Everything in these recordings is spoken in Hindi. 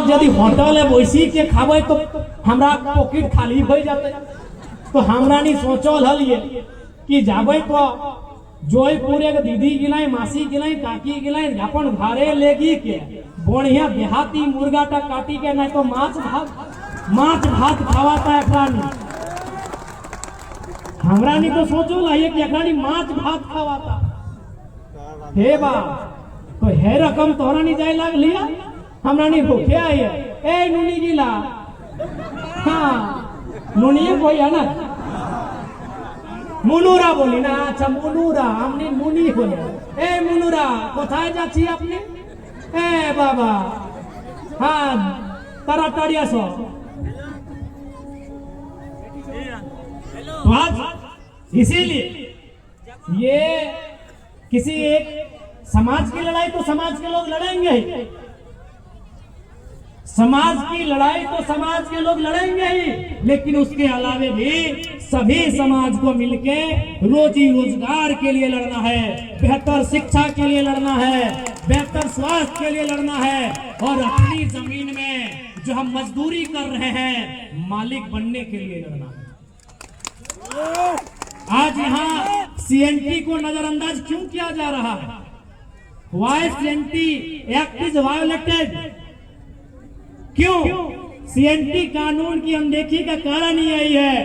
यदि होटल है वैसी के खावे तो हमरा पॉकेट खाली हो जाते। तो हमरा नहीं सोचल हल ये कि जाबे तो जयपुर एक दीदी गिलाई, मासी गिलाई, काकी गिलाई, अपन घरे लेगी के बढ़िया देहाती मुर्गाटा काटी के, नहीं तो माछ भात खावाता एकरा नहीं। हमरा नहीं तो सोचो लाइए कि एकरा नहीं माछ भात खावाता। हे बा तो हे रकम तोहरा नहीं जाए लाग लिया, हमरा नहीं भूखे आई है। ए नुनी गिला, हाँ नुनी कोई है ना, मुनुरा बोली ना। अच्छा मुनुरा, हमने मुनी बोले। ए मुनुरा कोথায় যাচ্ছি আপনি? ए बाबा हाँ ताड़ाताड़ी আসো। तो आज इसीलिए ये किसी एक समाज की लड़ाई तो समाज के लोग लड़ेंगे ही, समाज की लड़ाई तो समाज के लोग लड़ेंगे ही, लेकिन उसके अलावे भी सभी समाज को मिलके रोजी रोजगार के लिए लड़ना है, बेहतर शिक्षा के लिए लड़ना है, बेहतर स्वास्थ्य के लिए लड़ना है, और अपनी जमीन में जो हम मजदूरी कर रहे हैं मालिक बनने के लिए लड़ना है। आज यहाँ सीएनटी को नजरअंदाज क्यों किया जा रहा है? Why CNT act is violated? क्यों? सीएनटी कानून की अनदेखी का कारण यही है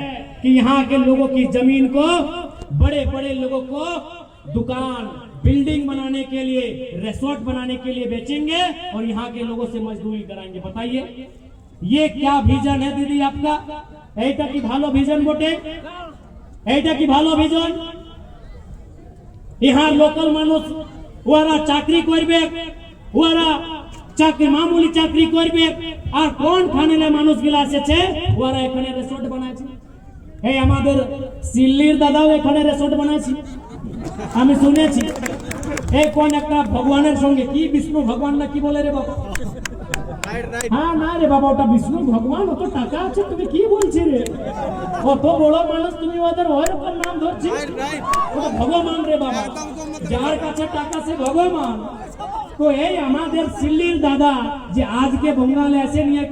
कि यहाँ के लोगों की जमीन को बड़े बड़े लोगों को दुकान बिल्डिंग बनाने के लिए, रिसोर्ट बनाने के लिए बेचेंगे और यहाँ के लोगों से मजदूरी कराएंगे। बताइए ये क्या विजन है दीदी आपका? ऐटा की भालो विजन बोटे, ऐटा की भालो विजन। यहाँ लोकल मानुष ওরা চাকরি করবে, ওরা চাকরি মামুলি চাকরি করবে, আর কোন খানেলে মানুষগুলো এসেছে ওরা এখানে রিসোর্ট বানাইছে। এই আমাদের সিল্লির দাদাও এখানে রিসোর্ট বানাইছে আমি শুনেছি। এই কোন একটা ভগবানের সঙ্গে কি বিষ্ণু ভগবান না কি বলে রে বাবা? হ্যাঁ না রে বাবা ওটা বিষ্ণু ভগবান, অত টাকা আছে তুমি কি বলছি রে? কত বড় মানুষ তুমি ওদের ওরকম নাম ধরছি? ওটা ভগবান রে বাবা, যার কাছে টাকা সে ভগবান। তো এই আমাদের সিল্লির দাদা যে আজকে বঙ্গালে এসে নিয়ে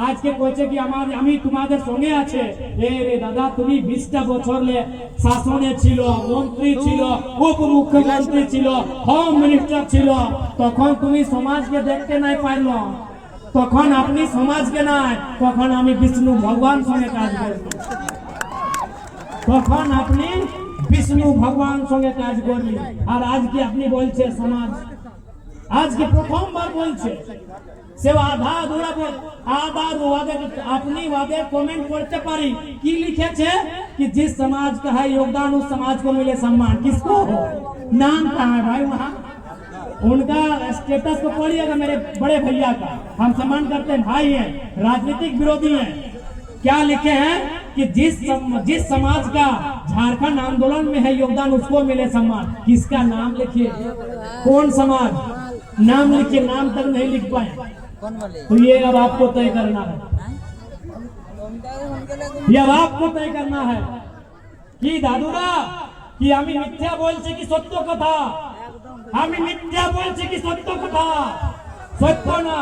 আজকে কইছে কি আমি তোমাদের সঙ্গে আছে। এ রে দাদা তুমি 20টা বছর শাসনে ছিল, মন্ত্রী ছিল, উপমুখ্যমন্ত্রী ছিল, হোম মিনিস্টার ছিল, তখন তুমি সমাজকে দেখতে নাই পারল, তখন আপনি সমাজকে নাই, তখন আমি বিষ্ণু ভগবান সঙ্গে কাজ করব, তখন আপনি বিষ্ণু ভগবান সঙ্গে কাজ করলি। আর আজকে আপনি বলছে সমাজ, আজকে প্রথমবার বলছে সে আধা আধুরা আধা अपनी वादे कमेंट करते पारी की लिखे कि जिस समाज का है योगदान उस समाज को मिले सम्मान। किसको? नाम कहाँ है भाई? वहाँ उनका स्टेटस को पढ़िएगा मेरे बड़े भैया का, हम सम्मान करते हैं, भाई हैं, राजनीतिक विरोधी हैं। क्या लिखे हैं कि जिस समाज का झारखंड आंदोलन में है योगदान उसको मिले सम्मान। किसका नाम लिखिए, कौन समाज, नाम लिखिए, नाम तक नहीं लिख पाए। तो ये अब आपको तय करना है, ये अब आपको तय करना है कि दादुरा कि আমি মিথ্যা বলছি কি সত্য কথা, আমি মিথ্যা বলছি কি সত্য কথা? সত্য না,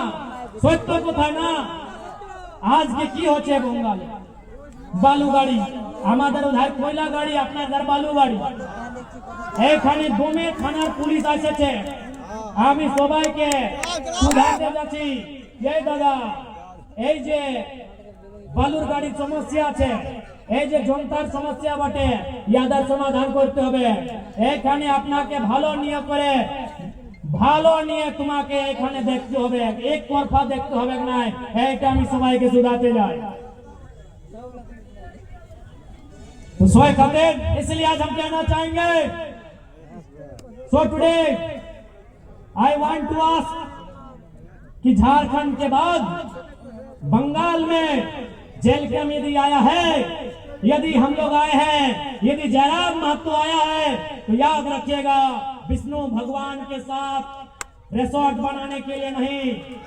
সত্য কথা না। আজকে কি হচ্ছে বঙ্গালে? বালু গাড়ি, আমাদের উধার কয়লা গাড়ি, আপনাদের বালু গাড়ি। এখানে দমে থানার পুলিশ এসেছে, আমি সবাইকে বুঝাতে যাচ্ছি এই দাদা এই যে বালুর গাড়ির সমস্যা আছে, এই যে জনতার সমস্যা বটে, ইয়াদের সমাধান করতে হবে। এখানে আপনাকে ভালো নিয়ে করে, ভালো নিয়ে তোমাকে এখানে দেখতে হবে, এক তরফা দেখতে হবে না। এইটা আমি সবাইকে শুধাতে যাই। तो सोए खातिर इसलिए आज हम कहना चाहेंगे, so today I want to ask कि झारखंड के बाद बंगाल में जेल के यदि आया है, यदि हम लोग आए हैं, यदि जयराम महतो आया है, तो याद रखिएगा विष्णु भगवान के साथ रिसोर्ट बनाने के लिए नहीं,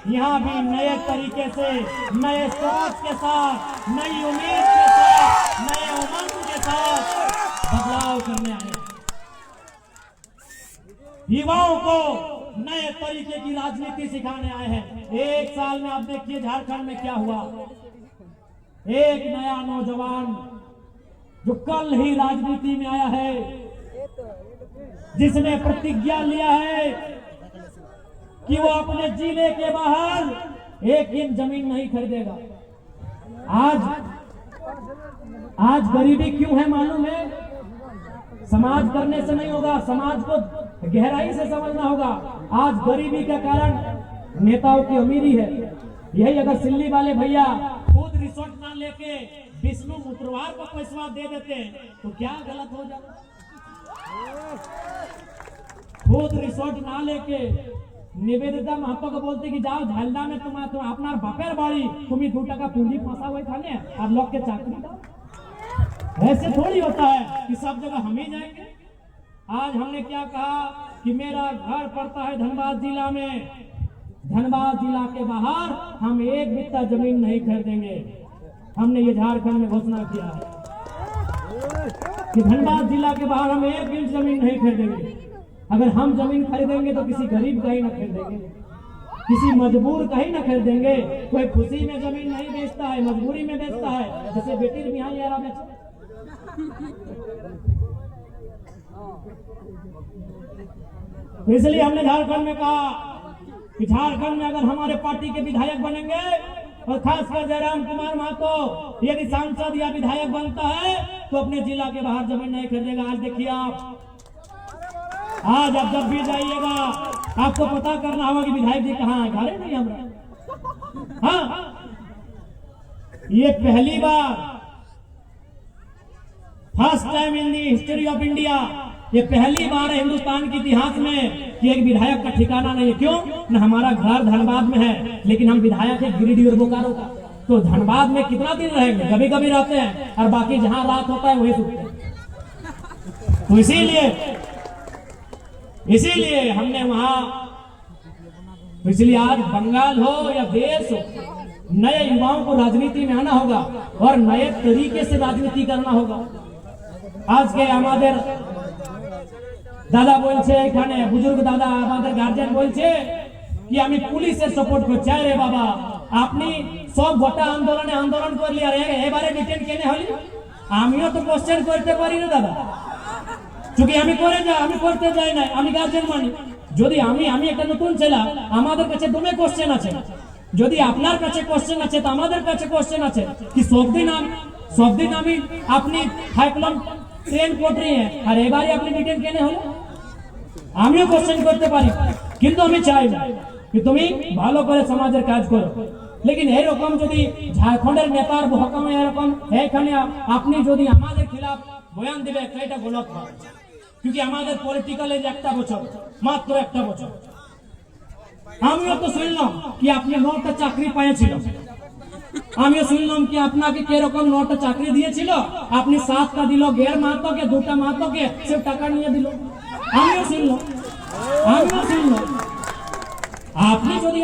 यहाँ भी नए तरीके से, नए सोच के साथ, नई उम्मीद के साथ, नए उमंग के साथ बदलाव करने आए। युवाओं को नए तरीके की राजनीति सिखाने आए हैं। एक साल में आप देखिए झारखंड में क्या हुआ। एक नया नौजवान जो कल ही राजनीति में आया है, जिसने प्रतिज्ञा लिया है कि वो अपने जिले के बाहर एक इंच जमीन नहीं खरीदेगा। आज गरीबी क्यों है मालूम है? समाज करने से नहीं होगा, समाज को गहराई से समझना होगा। आज गरीबी का कारण नेताओं की अमीरी है। यही अगर सिल्ली वाले भैया खुद रिसोर्ट ना लेके विष्णु मुत्रवार को पैसा दे देते तो क्या गलत हो जाता? खुद रिसोर्ट ना लेके निवेदिता महतो को बोलते कि जाओ झलदा में तुम अपना बापेर बाड़ी तुम्हें 2 टका पूंजी फंसा हुए खाने और लोग के चाकरी दो। ऐसे थोड़ी होता है कि सब जगह हम ही जाएंगे। आज हमने क्या कहा कि मेरा घर पड़ता है धनबाद जिला में, धनबाद जिला के बाहर हम 1 बित्ता जमीन नहीं खरीदेंगे। हमने ये झारखंड में घोषणा किया है कि धनबाद जिला के बाहर हम 1 इंच जमीन नहीं खरीदेंगे। अगर हम जमीन खरीदेंगे तो किसी गरीब का ही ना खरीदेंगे, किसी मजबूर का ही ना खरीदेंगे। कोई खुशी में जमीन नहीं बेचता है, मजबूरी में बेचता है। जैसे बेटी बिहार यारा बेचे। इसलिए हमने झारखंड में कहा कि झारखंड में अगर हमारे पार्टी के विधायक बनेंगे और खासकर जयराम कुमार महतो यदि सांसद या विधायक बनता है तो अपने जिला के बाहर जमीन नहीं खरीदेगा। आज देखिए आज आप जब भी जाइएगा आपको पता करना होगा कि विधायक जी कहाँ है। घरे नहीं हमरा। हाँ, ये पहली बार first time in the history of India, ये पहली बार है हिंदुस्तान के इतिहास में कि एक विधायक का ठिकाना नहीं है। क्यों न? हमारा घर धनबाद में है लेकिन हम विधायक है गिरिडीह और बोकारो का। तो धनबाद में कितना दिन रहेंगे? कभी कभी रहते हैं और बाकी जहां रात होता है वही सुनते हैं। तो इसीलिए हमने वहां, तो इसलिए आज बंगाल हो या देश हो, नए युवाओं को राजनीति में आना होगा और नए तरीके से राजनीति करना होगा। आज के हमारे दादा बोलছে এখানে বুজুর্গ দাদা আমাদের গার্জিয়ান বলছে কি আমি পুলিশের সাপোর্ট করছি। আরে বাবা, আপনি সব গোটা আন্দোলন করলি আর এবারে ডিটেন কেন হলি? আমিও তো কোশ্চেন করতে পারি না দাদা, চুকি আমি করতে যাই না, আমি গার্জিয়ান মানি। যদি আমি একটা নতুন ছেলে, আমাদের কাছে দমে কোশ্চেন আছে। যদি আপনার কাছে কোশ্চেন আছে তো আমাদের কাছে কোশ্চেন আছে কি সব দিন আমি আপনি হাইকলম ট্রেন কোটরি আর এবারে আপনি ডিটেন কেন হলো? আমিও কোশ্চেন করতে পারি, কিন্তু আমি চাই না कि তুমি ভালো করে সমাজের কাজ করো। लेकिन এরকম যদি ঝাড়খণ্ডের নেতার ভহকামে এরকম এখানে আপনি যদি আমাদের খিলাফ বয়ান দিবে এটা গলত হবে। क्योंकि আমাদের পলিটিক্যাল এজ একটা বছর, মাত্র একটা বছর। আমিও তো শুনলাম কি আপনি 9টা চাকরি পেয়েছিল, আমিও শুনলাম কি আপনাকে কিরকম 9টা চাকরি দিয়েছিল। আপনি 7টা দিল গের মাতোকে, 2টা মাতোকে সে টাকা নিয়ে দিল। আমিও শুনলাম। আপনি যদি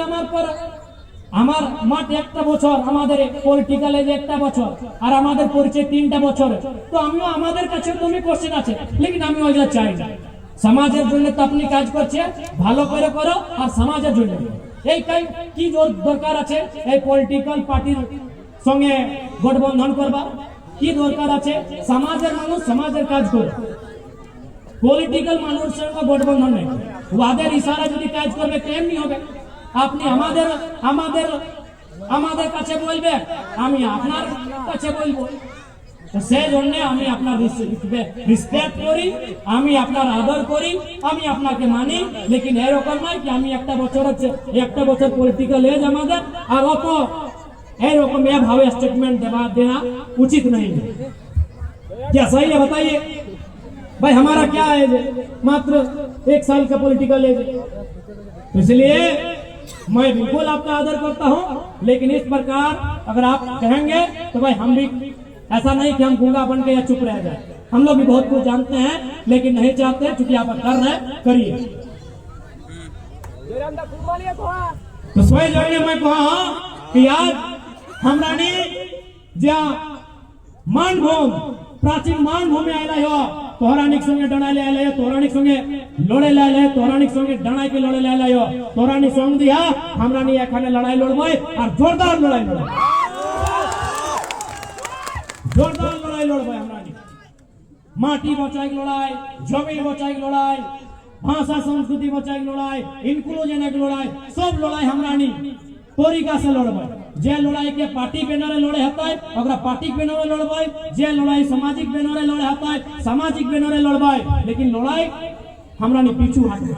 আমার মাত্র একটা বছর, আমাদের পলিটিক্যাল এজ একটা বছর আর আমাদের পরিচয় 3টা বছর, তো আমিও আমাদের কাছে তুমি কোশ্চেন আছে, লেকিন আমি ওইগুলো চাই না। সমাজের জন্য তো আপনি কাজ করছে, ভালো করে করো আর সমাজের জন্য। এই কি দরকার আছে এই পলিটিক্যাল পার্টির সঙ্গে গঠবন্ধন করবা? কি দরকার আছে? সমাজের মানুষ সমাজের কাজ করে, পলিটিক্যাল মানুষের সঙ্গে গঠবন্ধন নেই। ওদের ইশারা যদি কাজ করবে কেমনি হবে? আপনি আমাদের কাছে বলবে, আমি আপনার কাছে বলবো। তো সেই জন্য আমি আপনার রেসপেক্ট করি, আমি আপনার আদর করি, আমি আপনাকে মানি। লেকিন এরকম নয় কি আমি একটা বছর পলিটিক্যাল এজ আমাদের আর অত এরকম এভাবে স্টেটমেंट देना उचित नहीं है। क्या सही है बताइए भाई? हमारा क्या एज है? मात्र 1 साल का पॉलिटिकल एज। तो इसलिए मैं बिल्कुल आपका आदर करता हूं, लेकिन इस प्रकार अगर आप कहेंगे तो भाई हम भी ऐसा नहीं कि हम गूंगा बन के या चुप रह जाए। हम लोग भी बहुत कुछ जानते हैं लेकिन नहीं चाहते, क्योंकि आप कर रहे करिए। तो सोए जगह मैं कहा कि आज हमरा प्राचीन मानभूमि आयला हो तोहरानिक संगे डणाई ले आयो, तोहरानिक संगे लड़े ले आयो, तोहरानिक संगे डणाई के लड़े ले आयो, तोहरानी संग दिया हमरा नी एखाने लड़ाई लड़बाई और जोरदार लड़ाई लड़बाई, जोरदार लड़ाई लड़बाई हमरा नी। माटी बचाई लड़ाई, जमीन बचाई लड़ाई, भाषा संस्कृति बचाई लड़ाई, इंक्लूजन एक लड़ाई, सब लड़ाई हमरा नी तरीका से लड़बाई। जे लड़ाई के पार्टी बैनरे लड़े हताय ओकरा पार्टी बैनरे लड़बाई, जे लड़ाई सामाजिक बैनरे लड़े हताय सामाजिक बैनरे लड़बाई। लेकिन लड़ाई हमरा नी पीछू हटबो,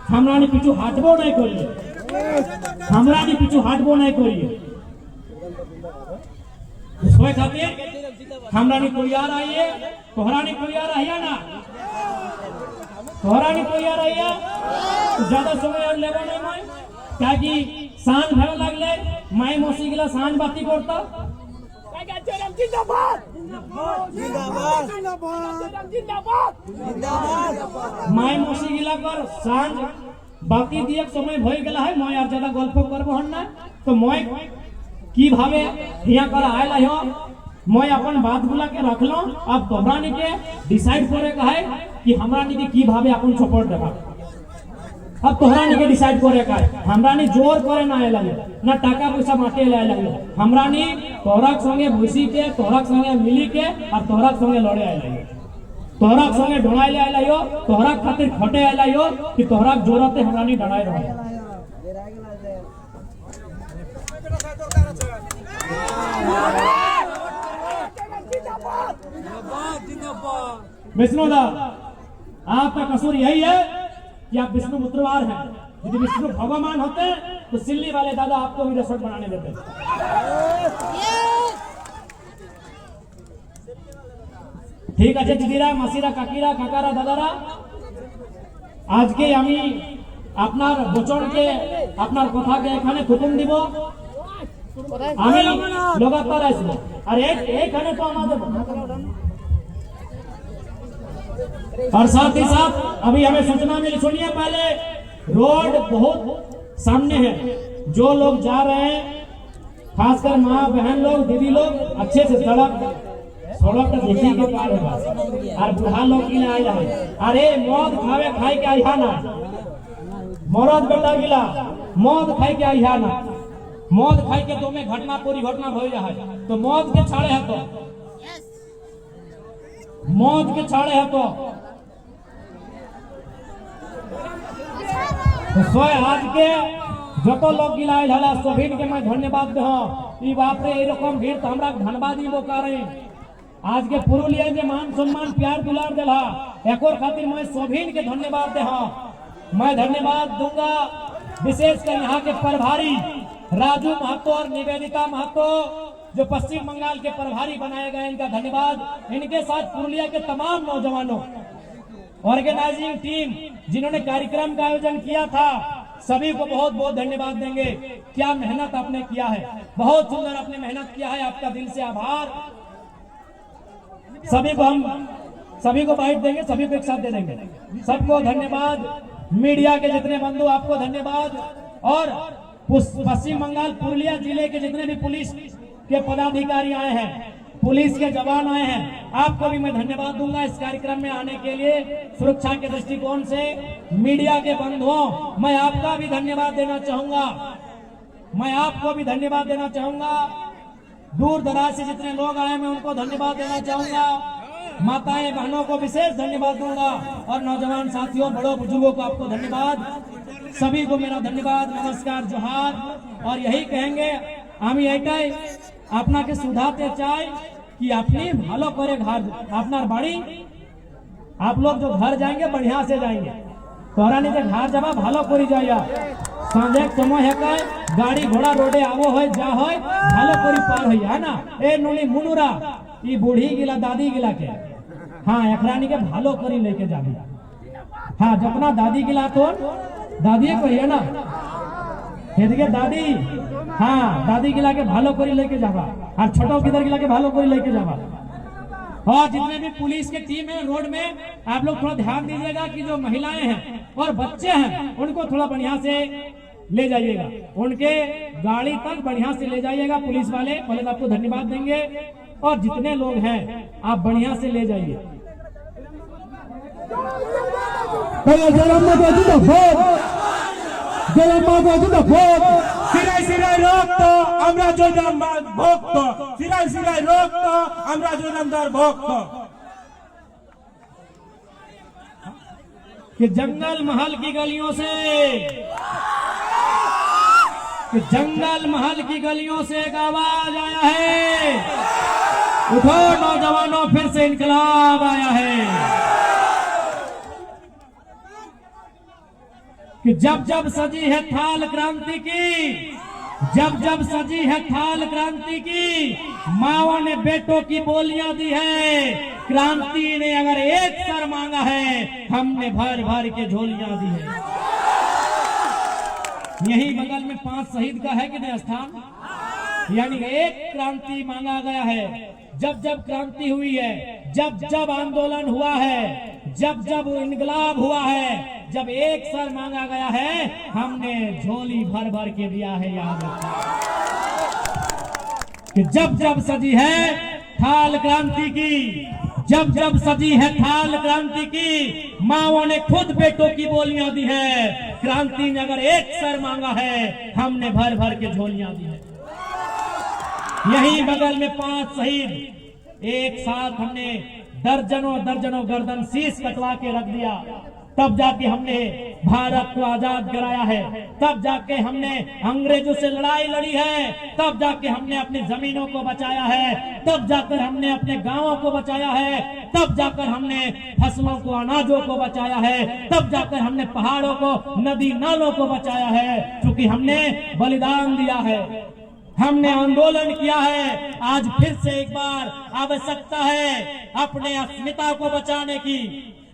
हमरा नी पीछू हटबो नहीं करिए, हमरा नी पीछू हटबो नहीं करिए। सोए खातिर हमरा नी तैयार आइए, तोहरा नी तैयार आइया ना, तोहरा नी तैयार आइया। ज्यादा समय और लेबो नहीं मैं, ताकि सांझ भर लगले माई मौसी गिला सांझ बाती करता माई मौसी गिला कर सांझ बाती दिए समय भय गेला है। मैं আর ज्यादा गल्प करबो हन ना, तो मैं की भावे हिया कर आयला हो, मैं अपन बात गुला के रखलो। अब तोहरा नी के डिसाइड करे का है कि हमरा नी के की भावे अपन सपोर्ट देबा। अब तोहरा नी के डिसाइड करे का है, हमरा नी जोर करे ना आयला ना टाका पैसा माटे ले आयला, हमरा नी तोहरा संगे भूसी के तोहरा संगे मिली के और तोहरा संगे लड़े आयला, तोहरा संगे डोणाई ले आयला हो, तोहरा खातिर खटे आयला हो कि तोहरा जोरते हमरा नी डराई रहो। विष्णु दा आपका कसूर यही है कि आप विष्णु पुत्रवार हैं। यदि विष्णु भगवान होते तो सिल्ली वाले दादा आपको भी रिसोर्ट बनाने देते। ठीक है दिदीरा मासीरा काकीरा काकारा दादारा, आज के आमी আপনার বচনকে আপনার কথাকে এখানে হুকুম দিব, আমি लगातार আসবো। আর এইখানে তো আমাদের और साथ ही साथ अभी हमें सूचना मिली, सुनिए पहले रोड बहुत सामने है, जो लोग जा रहे हैं खासकर माँ बहन लोग दीदी लोग अच्छे से सड़क देखी के पार होगा। और बुढ़ा लोग की ना आया है, अरे मौत खावे खाई के आया ना, मरद बेटा गिला मौत खाई के आया ना, मौत खाई के तुम्हें घटना पूरी घटना हो जाए तो मौत के छाड़े है, तो मौत के छाड़े है तो सोए आज के যত লোক গিলাই ঢালা সভিন के मैं धन्यवाद दे ई बाप रे एरकम भीड़ तो हमरा धन्यवाद ही बोकारे। आज के पुरुलिया जे मान सम्मान प्यार दुलार देला एकोर खातिर मैं सभिन के धन्यवाद दे। मैं धन्यवाद दूंगा विशेषकर यहाँ के प्रभारी राजू महतो और निवेदिता महतो जो पश्चिम बंगाल के प्रभारी बनाए गए, इनका धन्यवाद। इनके साथ पुरुलिया के तमाम नौजवानों ऑर्गेनाइजिंग टीम जिन्होंने कार्यक्रम का आयोजन किया था, सभी को बहुत बहुत धन्यवाद देंगे। क्या मेहनत आपने किया है, बहुत सुंदर आपने मेहनत किया है, आपका दिल से आभार। सभी को हम सभी को बाइट देंगे, सभी को एक साथ दे देंगे, सबको धन्यवाद। मीडिया के जितने बंधु आपको धन्यवाद, और पश्चिम बंगाल पुरुलिया जिले के जितने भी पुलिस के पदाधिकारी आए हैं, पुलिस के जवान आए हैं, आपको भी मैं धन्यवाद दूंगा इस कार्यक्रम में आने के लिए। सुरक्षा के दृष्टिकोण से मीडिया के बंधुओं मैं आपका भी धन्यवाद देना चाहूंगा, मैं आपको भी धन्यवाद देना चाहूंगा। दूर दराज से जितने लोग आए मैं उनको धन्यवाद देना चाहूंगा, माताएं बहनों को विशेष धन्यवाद दूंगा, और नौजवान साथियों बड़ों बुजुर्गों को आपको धन्यवाद। सभी को मेरा धन्यवाद, नमस्कार, जोहार। और यही कहेंगे আমি এটাই আপনাকে सुधाते চাই कि अपनी ভালো করে घर আপনার বাড়ি, आप लोग जो घर जाएंगे बढ़िया से जाएंगे, तोरा नहीं घर जाबा ভালো করে যাইয়া, संजे समय है गाड़ी घोड़ा रोडे आवो है जा है ভালো করে पार होइया, है ना। ए नोनी मुनुरा ई बूढ़ी गिला दादी गिला के हाँ एकरानी के भालो करी लेके जाबी। हाँ जपना दादी गिला तो दादी कहिए ना, हेदिके दादी, हाँ दादी गिला के भालो करी लेके जाबा, और छोटो किधर गिला के भालो करी लेके जाबा। और जितने भी पुलिस के टीम है रोड में, आप लोग थोड़ा ध्यान दीजिएगा कि जो महिलाएं हैं और बच्चे हैं उनको थोड़ा बढ़िया से ले जाइएगा, उनके गाड़ी तक बढ़िया से ले जाइएगा पुलिस वाले। पहले तो आपको धन्यवाद देंगे, और जितने लोग हैं आप बढ़िया से ले जाइए। সিরাই সিরাই রক্ত আমরা জয়রাম ভক্ত, সিরাই সিরাই রক্ত আমরা জয়রামদার ভক্ত। कि जंगल महल की गलियों से, कि जंगल महल की गलियों से एक आवाज आया है, उठो नौजवानों फिर से इनकलाब आया है। कि जब जब सजी है थाल क्रांति की, जब जब सजी है थाल क्रांति की, माओ ने बेटों की बोलियां दी है, क्रांति ने अगर एक सर मांगा है, हमने भर भर के झोलियां दी है। यही बगल में 5 शहीद का है कि नहीं स्थान, यानी एक क्रांति मांगा गया है। जब जब क्रांति हुई है, जब जब आंदोलन हुआ है, जब जब इनकलाब हुआ है, जब एक सर मांगा गया है, हमने झोली भर भर के दिया है। याद रखना कि जब जब सजी है थाल क्रांति की, जब जब सजी है थाल क्रांति की, माओ ने खुद बेटों की बोलियां दी है, क्रांति ने अगर एक सर मांगा है, हमने भर भर के झोलियां दी है। यही बगल में 5 शहीद, एक साथ हमने दर्जनों दर्जनों गर्दन शीश कटवा के रख दिया, तब जाके हमने भारत को आजाद कराया है, तब जाके हमने अंग्रेजों से लड़ाई लड़ी है, तब जाके हमने अपनी जमीनों को बचाया है, तब जाकर हमने अपने गांवों को बचाया है, तब जाकर हमने फसलों को, अनाजों को बचाया है, तब जाकर हमने पहाड़ों को, नदी नालों को बचाया है, क्योंकि हमने बलिदान दिया है, हमने आंदोलन किया है। आज फिर से एक बार आवश्यकता है अपने अस्मिता को बचाने की,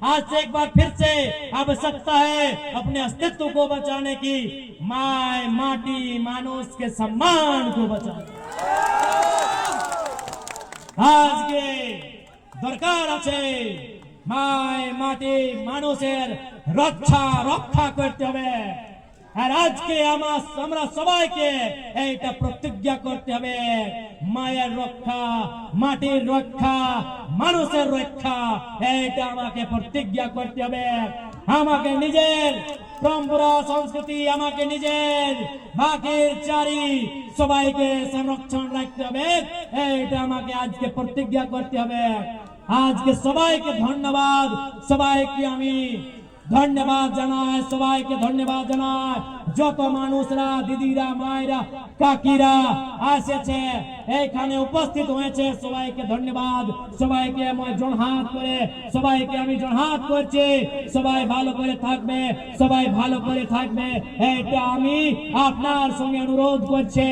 आज से एक बार फिर से आवश्यकता है अपने अस्तित्व को बचाने की, माय माटी मानुष के सम्मान को बचाने। आज के दरकार আছে माय माटी मानुषের রক্ষা রক্ষা করতে হবে। আর আজকে আমরা সবাইকে এইটা প্রতিজ্ঞা করতে হবে, মায়ের রক্ষা, মাটির রক্ষা, মানুষের রক্ষা, এইটা আমাকে প্রতিজ্ঞা করতে হবে। আমাকে নিজের পরম্পরা সংস্কৃতি, আমাকে নিজের বাকির চারি সবাইকে সংরক্ষণ রাখতে হবে, এইটা আমাকে আজকে প্রতিজ্ঞা করতে হবে। আজকে সবাইকে ধন্যবাদ, সবাইকে আমি ধন্যবাদ জানাই, সবাইকে ধন্যবাদ জানাই। যত মানুষরা, দিদিরা, মায়েরা, কাকিরা আসেছে, এখানে উপস্থিত হয়েছে, সবাইকে ধন্যবাদ। সবাইকে আমি জোড়হাত করে, সবাইকে আমি জোড়হাত করছি। সবাই ভালো করে থাকবে, সবাই ভালো করে থাকবে, এটা আমি আপনার সঙ্গে অনুরোধ করছি।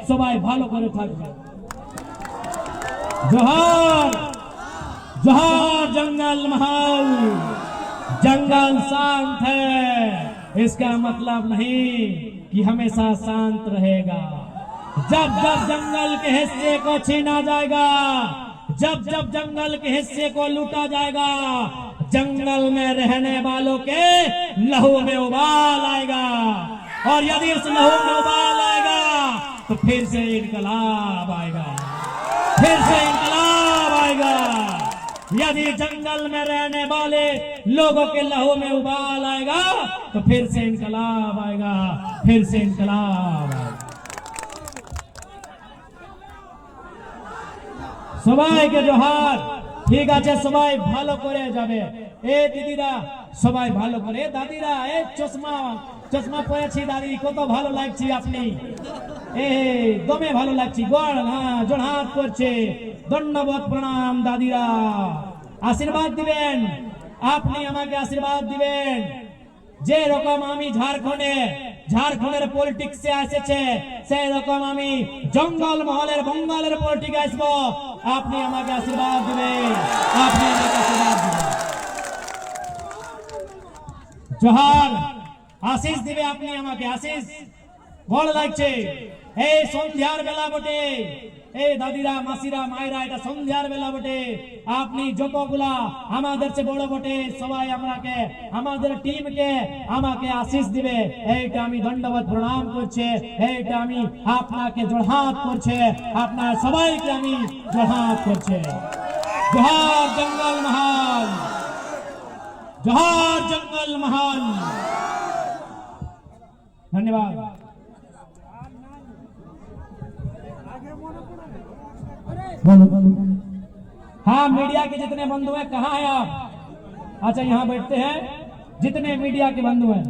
সবাই ভালো করে থাকবে। जोहार जोहार। जंगल महल, जंगल शांत है, इसका मतलब नहीं कि हमेशा शांत रहेगा। जब जब जंगल के हिस्से को छीना जाएगा, जब जब जंगल के हिस्से को लूटा जाएगा, जंगल में रहने वालों के लहू में उबाल आएगा, और यदि उस लहू में उबाल आएगा तो फिर से इनकलाब आएगा, फिर से इनकलाब आएगा। यदि जंगल में रहने वाले लोगों के लहू में उबाल आएगा तो फिर से इनकलाब आएगा, फिर से इनकलाब आएगा। সবাইকে জোহার। ঠিক আছে, সবাই ভালো করে যাবে। এ দিদিরা সবাই ভালো করে, দাদিরা এ চশমা চশমা পরেছি দাদি, কত ভালো লাগছে আপনি, এ দমে ভালো লাগছে। গড় হ্যাঁ জোড়হাত করছে, ধন্যবাদ প্রণাম দাদিরা। আশীর্বাদ দিবেন, আপনি আমাকে আশীর্বাদ দিবেন। যে রকম আমি ঝাড়খণ্ডের পলিটিক্সে এসেছে, সেই রকম আমি জঙ্গল মহলের বঙ্গালের পলিটিক্স আসবো। আপনি আমাকে আশীর্বাদ দিবেন, আপনি আমাকে আশীর্বাদ দিবেন। জোহার, আশিস দিবে আপনি আমাকে, আশিস ভালো লাগছে। এই সন্ধ্যার বেলা বটে, এই দাদিরা, মাসিরা, মায়েরা, এটা সন্ধ্যার বেলা বটে। আপনি যতগুলা আমাদের চেয়ে বড় বটে, সবাই আমাকে, আমাদের টিমকে আমাকে আশিস দিবে, এইটা আমি ধন্যবাদ প্রণাম করছে, এইটা আমি আপনাকে জোড়হাত করছে, আপনার সবাইকে আমি জোড়হাত করছে। জোহার জঙ্গল মহল। जोहार जंगल महाल। धन्यवाद। हाँ, मीडिया के जितने बंधु हैं, कहाँ हैं आप? अच्छा, यहाँ बैठते हैं। जितने मीडिया के बंधु हैं,